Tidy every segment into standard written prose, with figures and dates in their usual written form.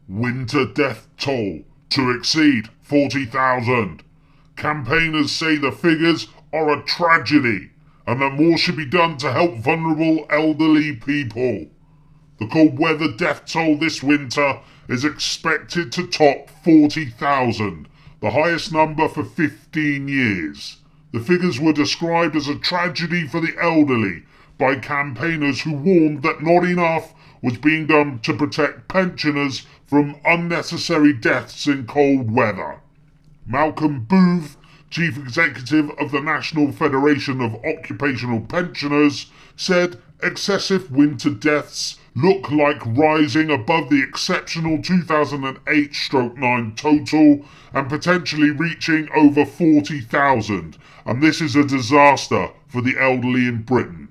Winter death toll to exceed 40,000. Campaigners say the figures are a tragedy and that more should be done to help vulnerable elderly people. The cold weather death toll this winter is expected to top 40,000, the highest number for 15 years. The figures were described as a tragedy for the elderly by campaigners who warned that not enough was being done to protect pensioners from unnecessary deaths in cold weather. Malcolm Booth, Chief Executive of the National Federation of Occupational Pensioners, said excessive winter deaths look like rising above the exceptional 2008/9 total and potentially reaching over 40,000, and this is a disaster for the elderly in Britain.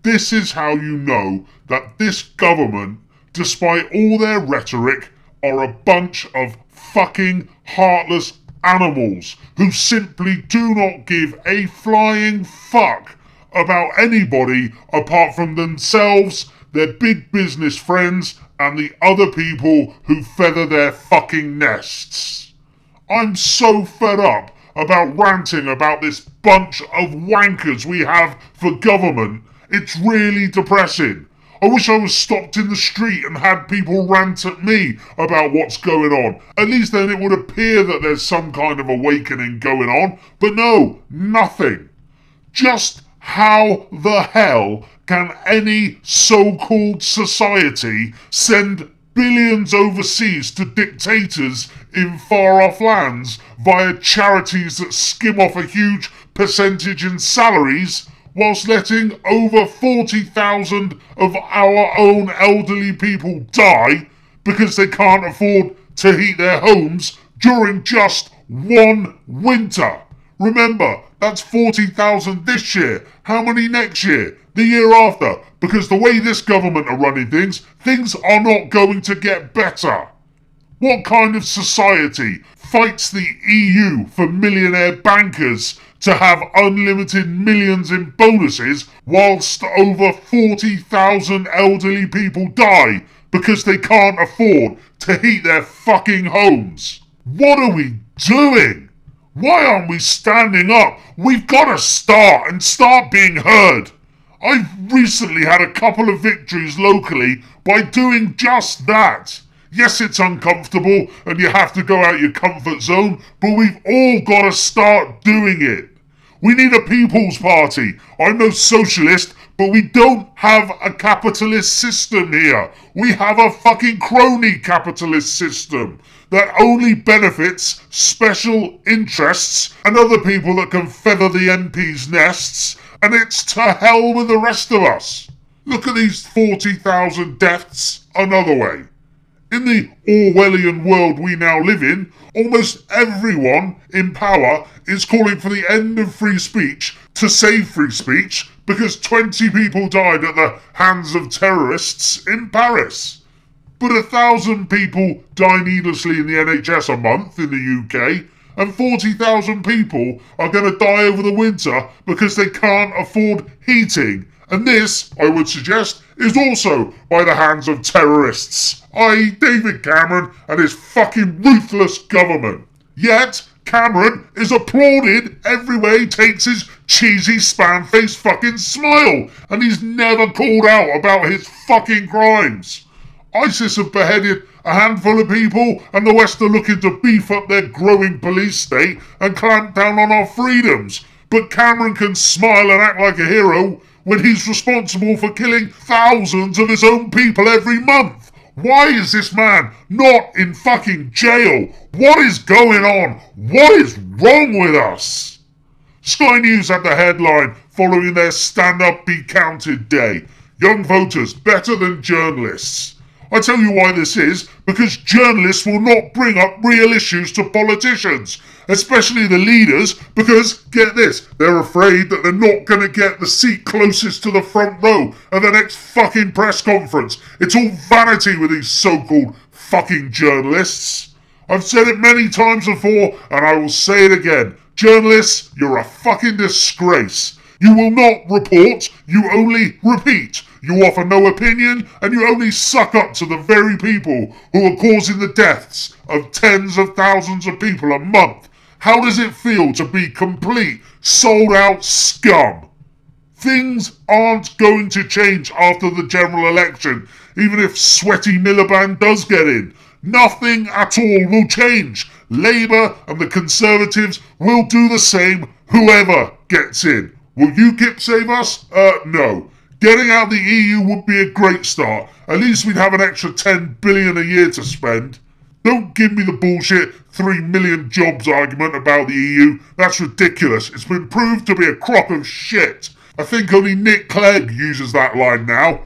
This is how you know that this government, despite all their rhetoric, are a bunch of fucking heartless animals who simply do not give a flying fuck about anybody apart from themselves, their big business friends, and the other people who feather their fucking nests. I'm so fed up about ranting about this bunch of wankers we have for government. It's really depressing. I wish I was stopped in the street and had people rant at me about what's going on. At least then it would appear that there's some kind of awakening going on. But no, nothing. Just how the hell can any so-called society send billions overseas to dictators in far-off lands via charities that skim off a huge percentage in salaries, whilst letting over 40,000 of our own elderly people die because they can't afford to heat their homes during just one winter? Remember, that's 40,000 this year. How many next year? The year after? Because the way this government are running things are not going to get better. What kind of society fights the EU for millionaire bankers to have unlimited millions in bonuses whilst over 40,000 elderly people die because they can't afford to heat their fucking homes? What are we doing? Why aren't we standing up? We've got to start being heard. I've recently had a couple of victories locally by doing just that. Yes, it's uncomfortable and you have to go out your comfort zone, but we've all got to start doing it. We need a people's party. I'm no socialist, but we don't have a capitalist system here. We have a fucking crony capitalist system that only benefits special interests and other people that can feather the MP's nests, and it's to hell with the rest of us. Look at these 40,000 deaths another way. In the Orwellian world we now live in, almost everyone in power is calling for the end of free speech to save free speech because 20 people died at the hands of terrorists in Paris. But 1,000 people die needlessly in the NHS a month in the UK, and 40,000 people are going to die over the winter because they can't afford heating. And this, I would suggest, is also by the hands of terrorists, i.e. David Cameron and his fucking ruthless government. Yet, Cameron is applauded everywhere he takes his cheesy span-faced fucking smile, and he's never called out about his fucking crimes. ISIS have beheaded a handful of people, and the West are looking to beef up their growing police state and clamp down on our freedoms. But Cameron can smile and act like a hero when he's responsible for killing thousands of his own people every month. Why is this man not in fucking jail? What is going on? What is wrong with us? Sky News had the headline following their Stand Up Be Counted day. Young voters better than journalists. I tell you why this is, because journalists will not bring up real issues to politicians, especially the leaders, because, get this, they're afraid that they're not going to get the seat closest to the front row at the next fucking press conference. It's all vanity with these so-called fucking journalists. I've said it many times before, and I will say it again. Journalists, you're a fucking disgrace. You will not report, you only repeat. You offer no opinion, and you only suck up to the very people who are causing the deaths of tens of thousands of people a month. How does it feel to be complete, sold-out scum? Things aren't going to change after the general election, even if sweaty Miliband does get in. Nothing at all will change. Labour and the Conservatives will do the same, whoever gets in. Will UKIP save us? No. Getting out of the EU would be a great start. At least we'd have an extra 10 billion a year to spend. Don't give me the bullshit 3 million jobs argument about the EU. That's ridiculous. It's been proved to be a crock of shit. I think only Nick Clegg uses that line now.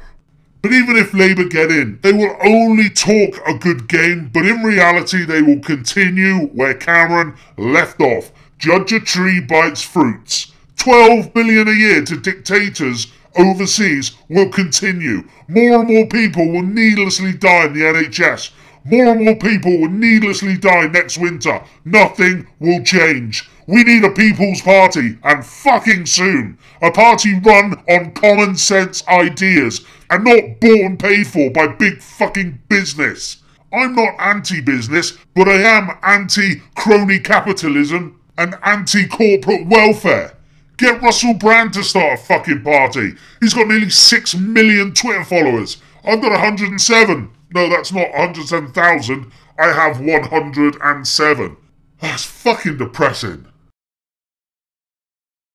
But even if Labour get in, they will only talk a good game, but in reality they will continue where Cameron left off. Judge a tree by its fruits. 12 billion a year to dictators overseas will continue. More and more people will needlessly die in the NHS. More and more people will needlessly die next winter. Nothing will change. We need a People's Party, and fucking soon. A party run on common sense ideas, and not bought and paid for by big fucking business. I'm not anti-business, but I am anti-crony capitalism and anti-corporate welfare. Get Russell Brand to start a fucking party. He's got nearly 6 million Twitter followers. I've got 107. No, that's not 107,000. I have 107. That's fucking depressing.